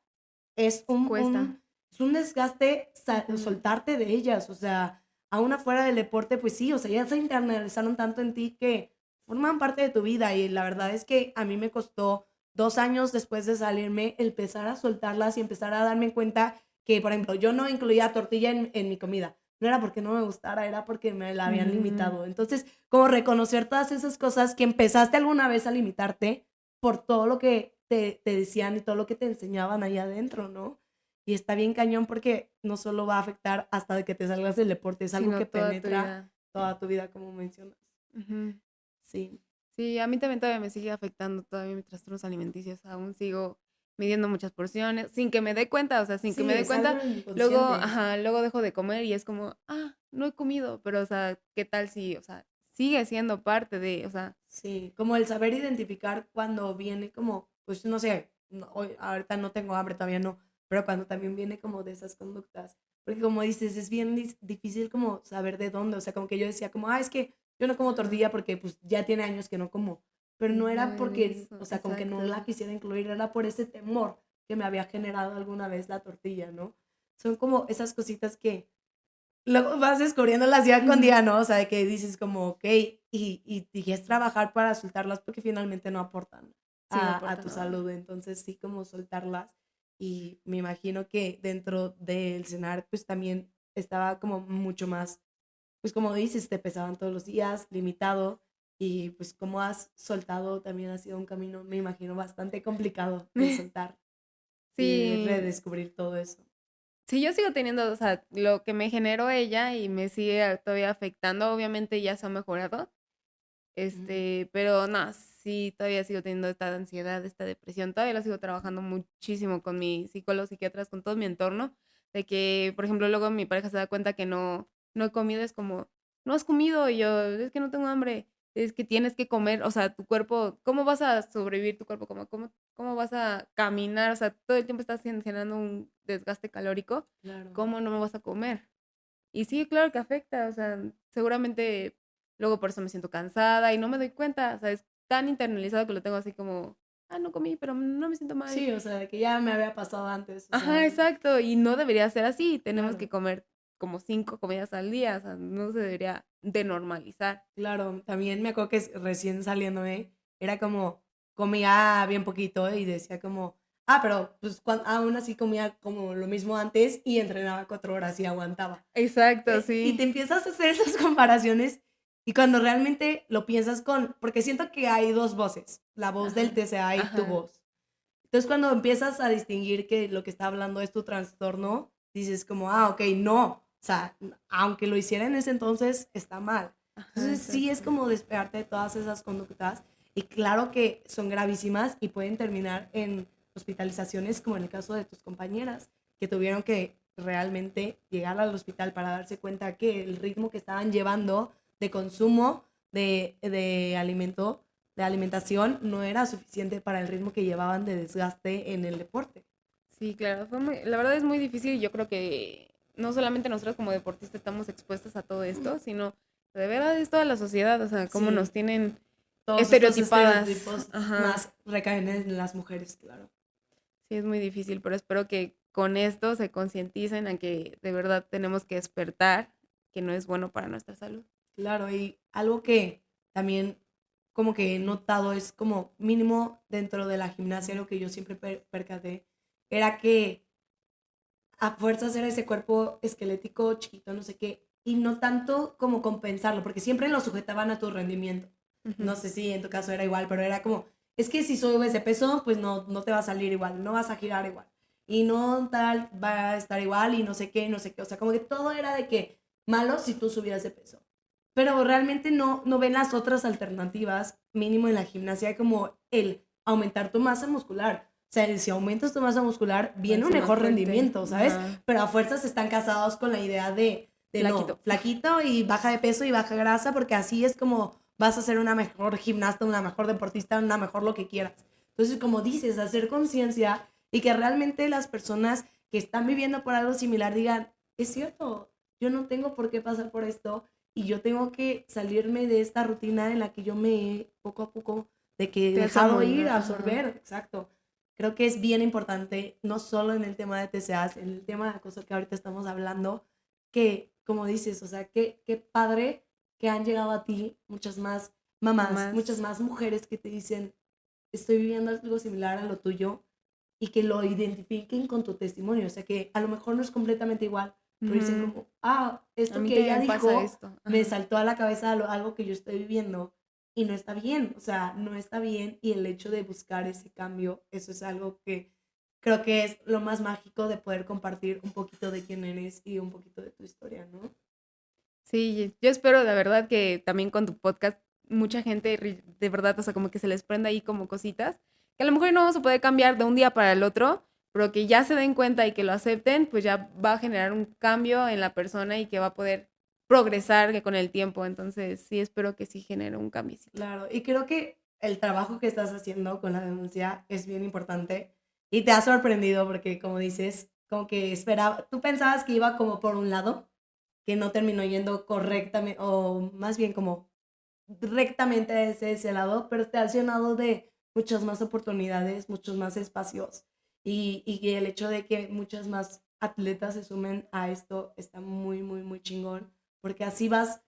es Cuesta. es un desgaste Ujú. soltarte de ellas, o sea, aún afuera del deporte, pues sí, o sea, ya se internalizaron tanto en ti que forman parte de tu vida y la verdad es que a mí me costó 2 años después de salirme empezar a soltarlas y empezar a darme cuenta que, por ejemplo, yo no incluía tortilla en mi comida. No era porque no me gustara, era porque me la habían Mm. limitado. Entonces, como reconocer todas esas cosas que empezaste alguna vez a limitarte por todo lo que te decían y todo lo que te enseñaban ahí adentro, ¿no? Y está bien cañón porque no solo va a afectar hasta de que te salgas del deporte, es algo Sino que toda tu penetra vida. toda tu vida, como mencionas. Ujú. Sí. Sí, a mí también todavía me sigue afectando todavía mis trastornos alimenticios. Aún sigo midiendo muchas porciones sin que me dé cuenta, o sea, sin que me Sí, dé es algo cuenta, luego, inconsciente. ajá, luego dejo de comer y es como, no he comido, pero, o sea, ¿qué tal si, o sea, sigue siendo parte de, o sea, Sí, como el saber identificar cuando viene como, pues no sé, hoy, ahorita no tengo hambre, todavía no, pero cuando también viene como de esas conductas, porque como dices, es bien difícil como saber de dónde, o sea, como que yo decía como, es que yo no como ajá, tortilla porque pues ya tiene años que no como, pero no no era en porque, eso, o sea, como que no la exacto. quisiera incluir, era por ese temor que me había generado alguna vez la tortilla, ¿no? Son como esas cositas que luego vas descubriéndolas día con día, ¿no? O sea, de que dices como, ok, y es trabajar para soltarlas porque finalmente no aportan Sí, no a aporta tu nada. salud. Entonces, sí, como soltarlas. Y me imagino que dentro del cenar, pues también estaba como mucho más, pues como dices, te pesaban todos los días, limitado. Y pues como has soltado, también ha sido un camino, me imagino, bastante complicado el soltar y Sí, redescubrir todo eso. sí, yo sigo teniendo, o sea, lo que me generó ella y me sigue todavía afectando, obviamente ya se ha mejorado, Ujú. pero no, sí, todavía sigo teniendo esta ansiedad, esta depresión, todavía lo sigo trabajando muchísimo con mis psicólogos, psiquiatras, con todo mi entorno, de que, por ejemplo, luego mi pareja se da cuenta que no he comido, es como, no has comido, y yo, es que no tengo hambre, es que tienes que comer, o sea, tu cuerpo, ¿cómo vas a sobrevivir tu cuerpo? ¿Cómo vas a caminar? O sea, todo el tiempo estás generando un desgaste calórico, Claro. ¿cómo no me vas a comer? Y sí, claro que afecta, o sea, seguramente luego por eso me siento cansada y no me doy cuenta, o sea, es tan internalizado que lo tengo así como, no comí, pero no me siento mal. Sí, o sea, de que ya me había pasado antes, o Ajá, sea, exacto, y no debería ser así, tenemos que claro, comer como 5 comidas al día, o sea, no se debería de normalizar. claro. También me acuerdo que recién saliéndome, era como, comía bien poquito y decía como, pero pues aún así comía como lo mismo antes y entrenaba 4 horas y aguantaba. Exacto, Y te sí. empiezas a hacer esas comparaciones y cuando realmente lo piensas porque siento que hay dos voces, la voz del Ajá, TCA y tu ajá, voz. Entonces, cuando empiezas a distinguir que lo que está hablando es tu trastorno, dices como, ok, no, o sea, aunque lo hiciera en ese entonces, está mal. ajá, Entonces, sí es exacto. como despegarte de todas esas conductas y claro que son gravísimas y pueden terminar en hospitalizaciones, como en el caso de tus compañeras, que tuvieron que realmente llegar al hospital para darse cuenta que el ritmo que estaban llevando de consumo de alimento de alimentación no era suficiente para el ritmo que llevaban de desgaste en el deporte. Sí, claro, la verdad es muy difícil y yo creo que no solamente nosotros como deportistas estamos expuestos a todo esto, sino de verdad es toda la sociedad, o sea, cómo nos Sí, tienen todos estos estereotipadas. estereotipos Ajá. más recaen en las mujeres, claro. Sí, es muy difícil, pero espero que con esto se concienticen a que de verdad tenemos que despertar, que no es bueno para nuestra salud. Claro, y algo que también como que he notado es como mínimo dentro de la gimnasia, lo que yo siempre percaté, era que a fuerzas era ese cuerpo esquelético chiquito, no sé qué, y no tanto como compensarlo, porque siempre lo sujetaban a tu rendimiento. Ujú. No sé si en tu caso era igual, pero era como, es que si subes de peso, pues no te va a salir igual, no vas a girar igual. y no tal va a estar igual y no sé qué, no sé qué. O sea, como que todo era de que malo si tú subías de peso. Pero realmente no ven las otras alternativas, mínimo en la gimnasia, como el aumentar tu masa muscular. O sea, si aumentas tu masa muscular, viene un Hace más mejor fuerte. rendimiento, ¿sabes? Ajá. Pero a fuerzas están casados con la idea de no, Flaquito. flaquito y baja de peso y baja grasa, porque así es como vas a ser una mejor gimnasta, una mejor deportista, una mejor lo que quieras. Entonces, como dices, hacer conciencia y que realmente las personas que están viviendo por algo similar digan, es cierto, yo no tengo por qué pasar por esto y yo tengo que salirme de esta rutina en la que yo me he poco a poco de que he Te has dejado ir, amoldado. Ajá. absorber, exacto. Creo que es bien importante, no solo en el tema de TCAs, en el tema de acoso que ahorita estamos hablando, que, como dices, o sea, qué padre que han llegado a ti muchas más mamás, muchas Más. más mujeres que te dicen, estoy viviendo algo similar a lo tuyo y que lo identifiquen con tu testimonio. O sea, que a lo mejor no es completamente igual, pero dicen Ujú. como, A esto mí que ella también me pasa dijo esto. me Ajá. saltó a la cabeza algo que yo estoy viviendo y no está bien. O sea, no está bien y el hecho de buscar ese cambio, eso es algo que creo que es lo más mágico de poder compartir un poquito de quién eres y un poquito de tu historia, ¿no? Sí, yo espero de verdad que también con tu podcast mucha gente de verdad, o sea, como que se les prenda ahí como cositas, que a lo mejor no vamos a poder cambiar de un día para el otro, pero que ya se den cuenta y que lo acepten, pues ya va a generar un cambio en la persona y que va a poder progresar que con el tiempo. Entonces, sí, espero que sí genere un cambiecito. Claro, y creo que el trabajo que estás haciendo con la denuncia es bien importante y te ha sorprendido porque, como dices, como que esperaba, tú pensabas que iba como por un lado, que no terminó yendo correctamente, o más bien como rectamente a ese lado, pero te has llenado de muchas más oportunidades, muchos más espacios y el hecho de que muchas más atletas se sumen a esto está muy, muy, muy chingón, porque así vas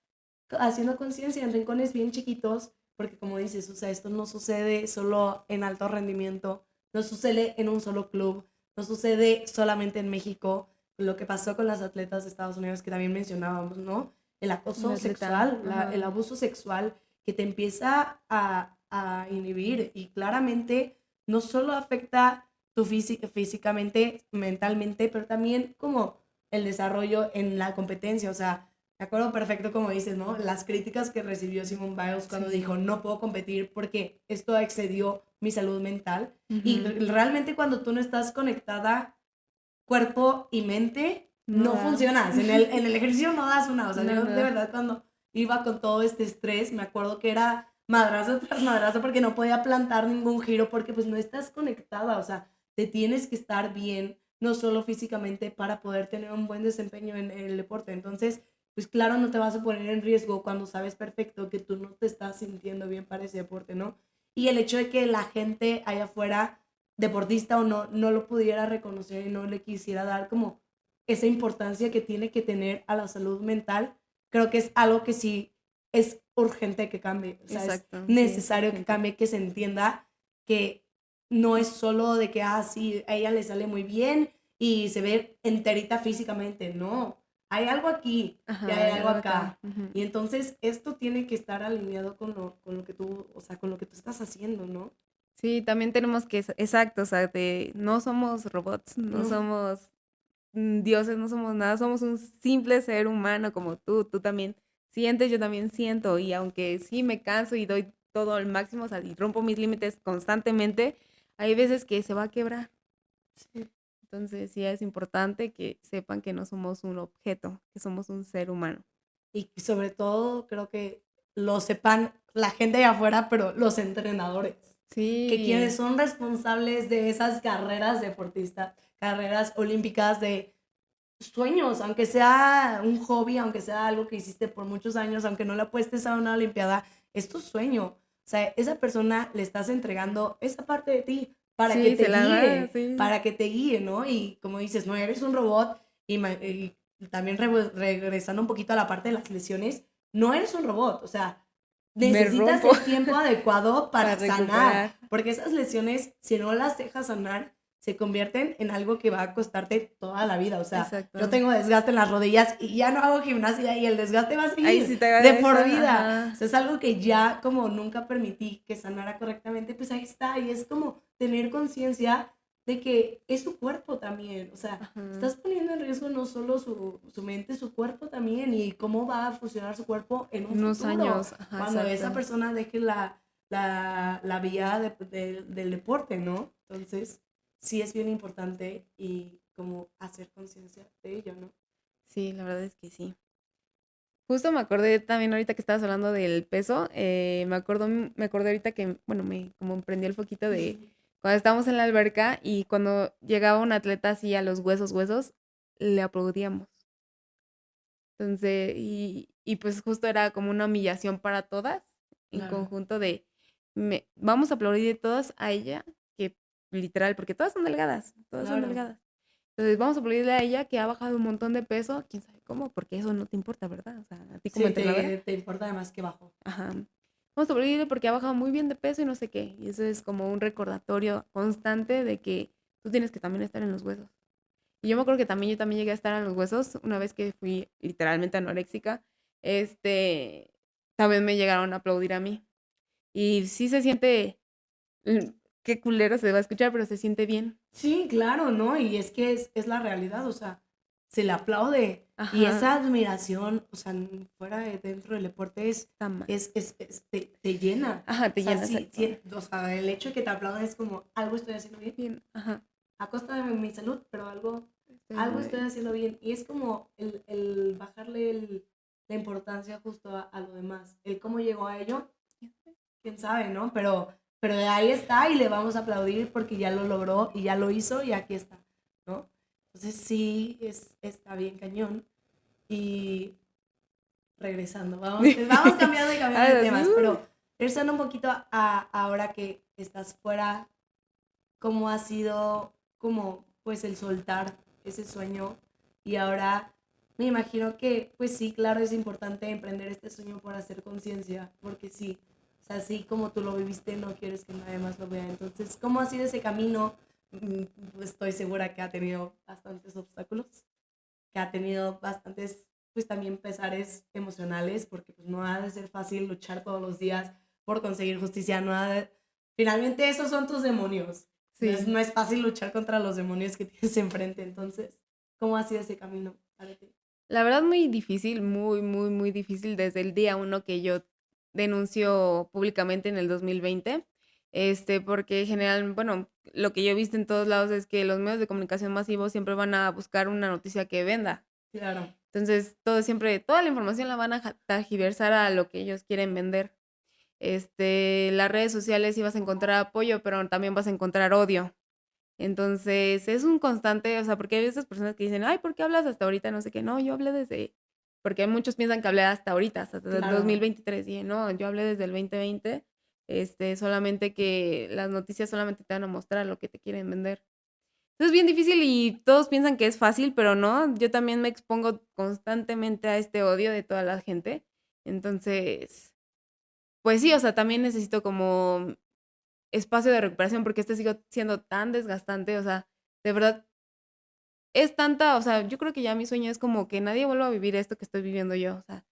haciendo conciencia en rincones bien chiquitos, porque como dices, o sea, esto no sucede solo en alto rendimiento, no sucede en un solo club, no sucede solamente en México, lo que pasó con las atletas de Estados Unidos que también mencionábamos, ¿no? El El acoso atleta, sexual, el ajá, abuso sexual que te empieza a inhibir y claramente no solo afecta tu físicamente, mentalmente, pero también como el desarrollo en la competencia, o sea, me acuerdo perfecto como dices, ¿no? Las críticas que recibió Simone Biles cuando dijo, sí. no puedo competir porque esto excedió mi salud mental. Y Ujú. realmente cuando tú no estás conectada cuerpo y mente, No no da. funcionas. En el ejercicio no das una. O sea, No, yo no de da. verdad cuando iba con todo este estrés, me acuerdo que era madrazo tras madrazo porque no podía plantar ningún giro porque pues no estás conectada. O sea, te tienes que estar bien, no solo físicamente, para poder tener un buen desempeño en el deporte. Entonces, pues claro, no te vas a poner en riesgo cuando sabes perfecto que tú no te estás sintiendo bien para ese deporte, ¿no? Y el hecho de que la gente allá afuera, deportista o no, no lo pudiera reconocer y no le quisiera dar como esa importancia que tiene que tener a la salud mental, creo que es algo que sí es urgente que cambie. O sea, es Exacto, sí, es necesario que urgente. cambie, que se entienda que no es solo de que, sí, a ella le sale muy bien y se ve enterita físicamente, no. Hay algo aquí y Ajá, hay hay algo algo acá. acá. Ujú. Y entonces esto tiene que estar alineado con lo que tú, o sea, con lo que tú estás haciendo, ¿no? Sí, también tenemos que, exacto, o sea, no somos robots, no No, somos dioses, no somos nada, somos un simple ser humano como tú también sientes, yo también siento, y aunque sí me canso y doy todo al máximo, o sea, y rompo mis límites constantemente, hay veces que se va a quebrar. sí. Entonces sí es importante que sepan que no somos un objeto, que somos un ser humano. Y sobre todo creo que lo sepan la gente de afuera, pero los entrenadores, que quienes Sí, son responsables de esas carreras deportistas, carreras olímpicas de sueños, aunque sea un hobby, aunque sea algo que hiciste por muchos años, aunque no le apuestes a una olimpiada, es tu sueño. O sea, esa persona le estás entregando esa parte de ti sí, se la da, sí. para que te guíe, ¿no? Y como dices, no eres un robot y también regresando un poquito a la parte de las lesiones, no eres un robot, o sea, Me necesitas rompo el tiempo adecuado para para sanar, recuperar. porque esas lesiones, si no las dejas sanar, se convierten en algo que va a costarte toda la vida. O sea, yo Exacto. tengo desgaste en las rodillas y ya no hago gimnasia y el desgaste va a Ahí seguir sí te de agradezco, por vida. O ajá. sea, es algo que ya como nunca permití que sanara correctamente, pues ahí está. Y es como tener conciencia de que es su cuerpo también, o sea, Ajá. estás poniendo en riesgo no solo su mente, su cuerpo también y cómo va a funcionar su cuerpo en un Unos futuro, años, ajá, cuando esa exacto. persona deje la vía del deporte, ¿no? Entonces, sí es bien importante y como hacer conciencia de ello, ¿no? Sí, la verdad es que sí. Justo me acordé también ahorita que estabas hablando del peso, me acordé ahorita que, bueno, me como prendió el foquito de cuando estábamos en la alberca y cuando llegaba un atleta así a los huesos, huesos, le aplaudíamos. Entonces, y pues justo era como una humillación para todas, en Claro, conjunto de, vamos a aplaudir todas a ella, que literal, porque todas son delgadas, todas son claro. delgadas. Entonces, vamos a aplaudirle a ella que ha bajado un montón de peso, quién sabe cómo, porque eso no te importa, ¿verdad? O sea, a ti como Sí, entrenadora, te importa además que bajo. ajá. Vamos a aplaudirle porque ha bajado muy bien de peso y no sé qué. Y eso es como un recordatorio constante de que tú tienes que también estar en los huesos. Y yo me acuerdo que yo también llegué a estar en los huesos una vez que fui literalmente anoréxica. Este, también me llegaron a aplaudir a mí. Y sí se siente, mm, qué culero se va a escuchar, pero se siente bien. Sí, claro, ¿no? Y es que es la realidad, o sea, se le aplaude. Y Ajá, esa admiración, o sea, fuera de dentro del deporte está mal. te llena. Ajá, O te sea, llena, sí, exacto. sí, o sea, el hecho de que te aplaudan es como, algo estoy haciendo bien, Bien, ajá, a costa de mi salud, pero estoy algo haciendo estoy bien. haciendo bien. Y es como el bajarle la importancia justo a lo demás. El cómo llegó a ello, quién sabe, ¿no? Pero de ahí está y le vamos a aplaudir porque ya lo logró y ya lo hizo y aquí está, ¿no? Entonces sí, está bien cañón. Y regresando, vamos cambiando y cambiando de Ahora sí, temas, pero regresando un poquito a ahora que estás fuera, ¿cómo ha sido como pues el soltar ese sueño? Y ahora me imagino que pues sí, claro, es importante emprender este sueño por hacer conciencia, porque sí, o sea, así como tú lo viviste, no quieres que nadie más lo vea. Entonces, ¿cómo ha sido ese camino? Pues estoy segura que ha tenido bastantes obstáculos, que ha tenido bastantes, pues también pesares emocionales, porque pues no ha de ser fácil luchar todos los días por conseguir justicia, no ha de... Finalmente esos son tus demonios. sí. No es fácil luchar contra los demonios que tienes enfrente. Entonces, ¿cómo ha sido ese camino para ti? La verdad muy difícil, muy, muy, muy difícil desde el día uno que yo denuncio públicamente en el 2020, porque en general, bueno, lo que yo he visto en todos lados es que los medios de comunicación masivos siempre van a buscar una noticia que venda. Claro, Entonces, toda la información la van a tergiversar a lo que ellos quieren vender. Las redes sociales sí vas a encontrar apoyo, pero también vas a encontrar odio. Entonces, es un constante, o sea, porque hay veces personas que dicen, ay, ¿por qué hablas hasta ahorita? No sé qué, no, yo hablé desde, porque muchos piensan que hablé hasta ahorita, hasta el claro. 2023, y no, yo hablé desde el 2020, solamente que las noticias solamente te van a mostrar lo que te quieren vender. Entonces, es bien difícil y todos piensan que es fácil, pero no, yo también me expongo constantemente a este odio de toda la gente. Entonces, pues sí, o sea, también necesito como espacio de recuperación porque sigue siendo tan desgastante, o sea, de verdad es tanta, o sea, yo creo que ya mi sueño es como que nadie vuelva a vivir esto que estoy viviendo yo, o sea,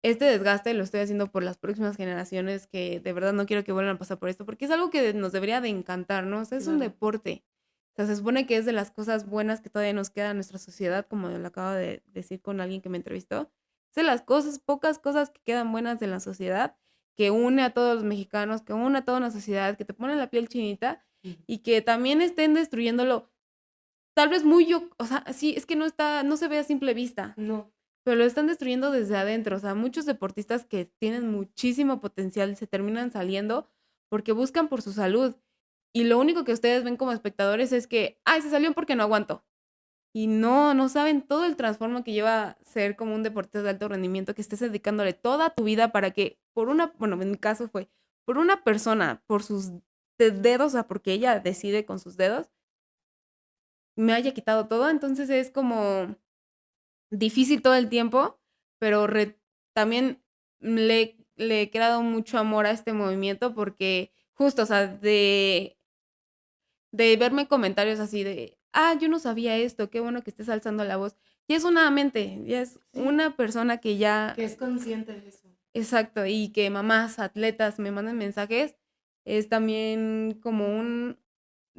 este desgaste lo estoy haciendo por las próximas generaciones que de verdad no quiero que vuelvan a pasar por esto, porque es algo que nos debería de encantar, ¿no? O sea, es un Claro. deporte. O sea, se supone que es de las cosas buenas que todavía nos queda en nuestra sociedad, como lo acabo de decir con alguien que me entrevistó. Es de las cosas, pocas cosas que quedan buenas en la sociedad, que une a todos los mexicanos, que une a toda una sociedad, que te pone la piel chinita y que también estén destruyéndolo. Tal vez muy yo, o sea, sí, es que no está, no se ve a simple vista, No, pero lo están destruyendo desde adentro. O sea, muchos deportistas que tienen muchísimo potencial se terminan saliendo porque buscan por su salud. Y lo único que ustedes ven como espectadores es que, ay, se salió porque no aguanto. Y no, no saben todo el transformo que lleva ser como un deportista de alto rendimiento, que estés dedicándole toda tu vida para que, por una, bueno, en mi caso fue, por una persona, por sus dedos, o sea, porque ella decide con sus dedos, me haya quitado todo. Entonces es como difícil todo el tiempo, pero también le he creado mucho amor a este movimiento porque justo, o sea, de verme comentarios así de, ah, yo no sabía esto, qué bueno que estés alzando la voz. Y es una mente, ya es sí, una persona que ya, que es consciente de eso. exacto, y que mamás, atletas me mandan mensajes, es también como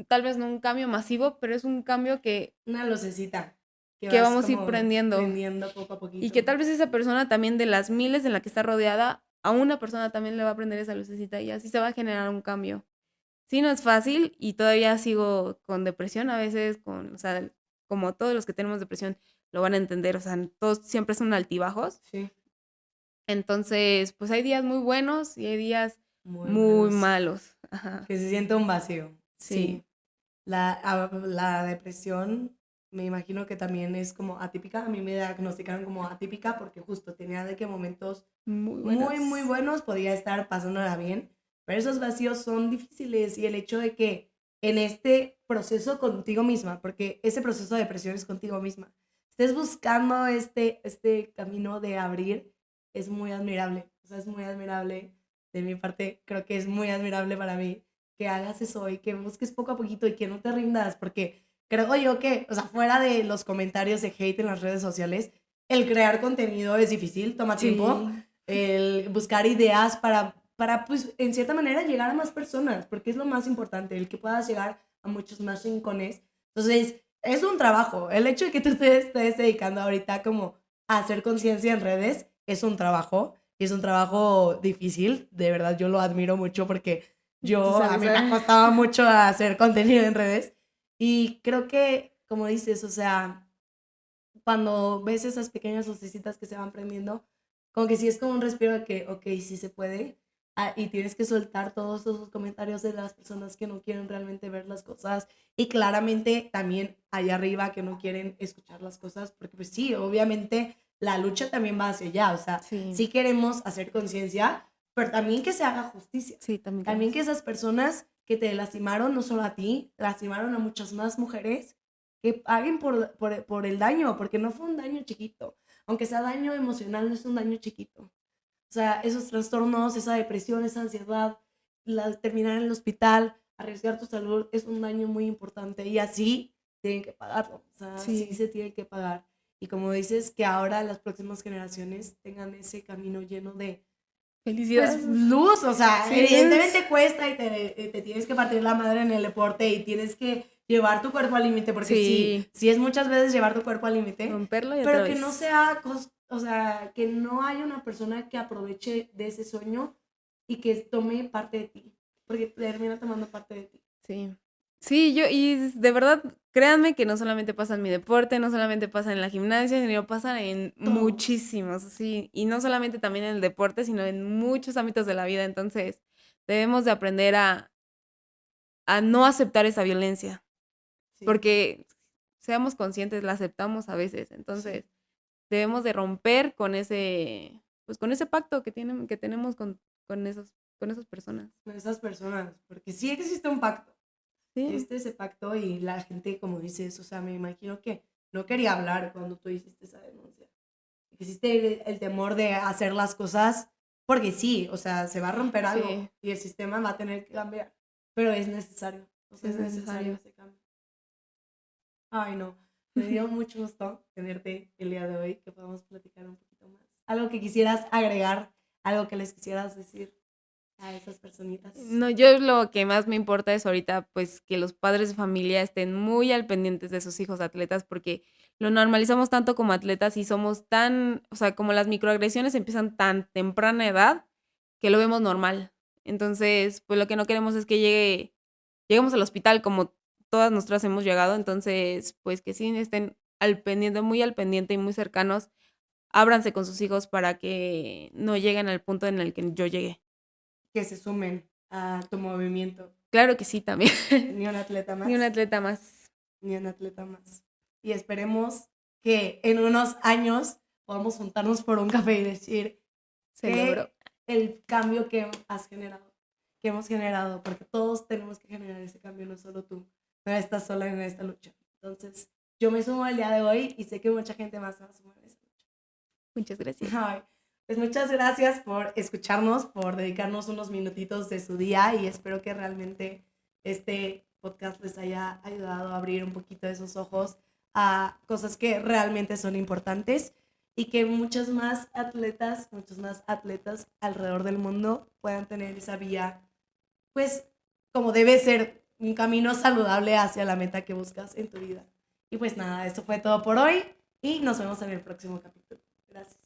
tal vez no un cambio masivo, pero es un cambio Una lucecita que vas vamos a ir como prendiendo. prendiendo poco a Y que poquito. tal vez esa persona también de las miles en la que está rodeada, a una persona también le va a prender esa lucecita y así se va a generar un cambio. Sí, no es fácil y todavía sigo con depresión a veces, o sea, como todos los que tenemos depresión lo van a entender, o sea, todos siempre son altibajos. Sí, Entonces, pues hay días muy buenos y hay días muy muy malos. malos. Ajá. Que se siente un vacío. Sí, Sí. La depresión, me imagino que también es como atípica. A mí me diagnosticaron como atípica porque justo tenía de que momentos muy muy, muy buenos. buenos podía estar pasándola bien, pero esos vacíos son difíciles y el hecho de que en este proceso contigo misma, porque ese proceso de depresión es contigo misma, estés buscando este camino de abrir, es muy admirable. O sea, es muy admirable de mi parte, creo que es muy admirable para mí que hagas eso y que busques poco a poquito y que no te rindas, porque creo yo que, o sea, fuera de los comentarios de hate en las redes sociales, el crear contenido es difícil, toma tiempo, Sí, el buscar ideas para, pues, en cierta manera llegar a más personas, porque es lo más importante, el que puedas llegar a muchos más rincones. Entonces, es un trabajo. El hecho de que tú te estés dedicando ahorita como a hacer conciencia en redes es un trabajo, y es un trabajo difícil, de verdad yo lo admiro mucho porque tú a sabes. mí me costaba mucho hacer contenido en redes y creo que, como dices, o sea, cuando ves esas pequeñas lucecitas que se van prendiendo, como que sí es como un respiro de que, ok, sí se puede, y tienes que soltar todos esos comentarios de las personas que no quieren realmente ver las cosas y claramente también allá arriba que no quieren escuchar las cosas, porque pues sí, obviamente la lucha también va hacia allá, o sea, Sí, sí queremos hacer conciencia, pero también que se haga justicia, sí, también también queremos. que esas personas que te lastimaron, no solo a ti, lastimaron a muchas más mujeres, que paguen por el daño, porque no fue un daño chiquito. Aunque sea daño emocional, no es un daño chiquito. O sea, esos trastornos, esa depresión, esa ansiedad, terminar en el hospital, arriesgar tu salud, es un daño muy importante y así tienen que pagarlo. O sea, sí Sí, se tiene que pagar. Y como dices, que ahora las próximas generaciones tengan ese camino lleno de, felicidad. pues, luz. O sea, Sí, evidentemente cuesta y te tienes que partir la madre en el deporte y tienes que llevar tu cuerpo al límite, porque sí, sí, sí es muchas veces llevar tu cuerpo al límite, romperlo y otra pero que no vez. sea, o sea, que no haya una persona que aproveche de ese sueño y que tome parte de ti, porque termina tomando parte de ti. Sí. Sí, y de verdad, créanme que no solamente pasa en mi deporte, no solamente pasa en la gimnasia, sino pasa en Todo. muchísimos, sí, y no solamente también en el deporte, sino en muchos ámbitos de la vida. Entonces, debemos de aprender a no aceptar esa violencia, Sí, porque seamos conscientes, la aceptamos a veces. sí, Entonces, debemos de romper con pues con ese pacto que tenemos con esas personas. con esas personas, porque sí existe un pacto. Sí, Ese pacto y la gente, como dices, o sea, me imagino que no quería hablar cuando tú hiciste esa denuncia. Existe el temor de hacer las cosas porque sí, o sea, se va a romper algo sí, y el sistema va a tener que cambiar, pero es necesario, o sí sea, es es necesario necesario. ese cambio. Ay, no, me dio mucho gusto tenerte el día de hoy, que podamos platicar un poquito más. Algo que quisieras agregar, algo que les quisieras decir a esas personitas. No, yo lo que más me importa es ahorita, pues, que los padres de familia estén muy al pendientes de sus hijos atletas, porque lo normalizamos tanto como atletas y somos tan, o sea, como las microagresiones empiezan tan temprana edad que lo vemos normal. Entonces, pues lo que no queremos es que lleguemos al hospital como todas nosotras hemos llegado, entonces, pues que sí estén al pendiente, muy al pendiente y muy cercanos, ábranse con sus hijos para que no lleguen al punto en el que yo llegué. Que se sumen a tu movimiento. Claro que sí, también. Ni un atleta Ni un más, atleta más. ni un atleta más. Y esperemos que en unos años podamos juntarnos por un café y decir Se logró. que el cambio que has generado, que hemos generado, porque todos tenemos que generar ese cambio, no solo tú, no estás sola en esta lucha. Entonces, yo me sumo el día de hoy y sé que mucha gente más se va a sumar a esta lucha. Muchas gracias. Ay, pues muchas gracias por escucharnos, por dedicarnos unos minutitos de su día y espero que realmente este podcast les haya ayudado a abrir un poquito esos ojos a cosas que realmente son importantes y que muchos más atletas alrededor del mundo puedan tener esa vía, pues como debe ser un camino saludable hacia la meta que buscas en tu vida. Y pues nada, esto fue todo por hoy y nos vemos en el próximo capítulo. Gracias.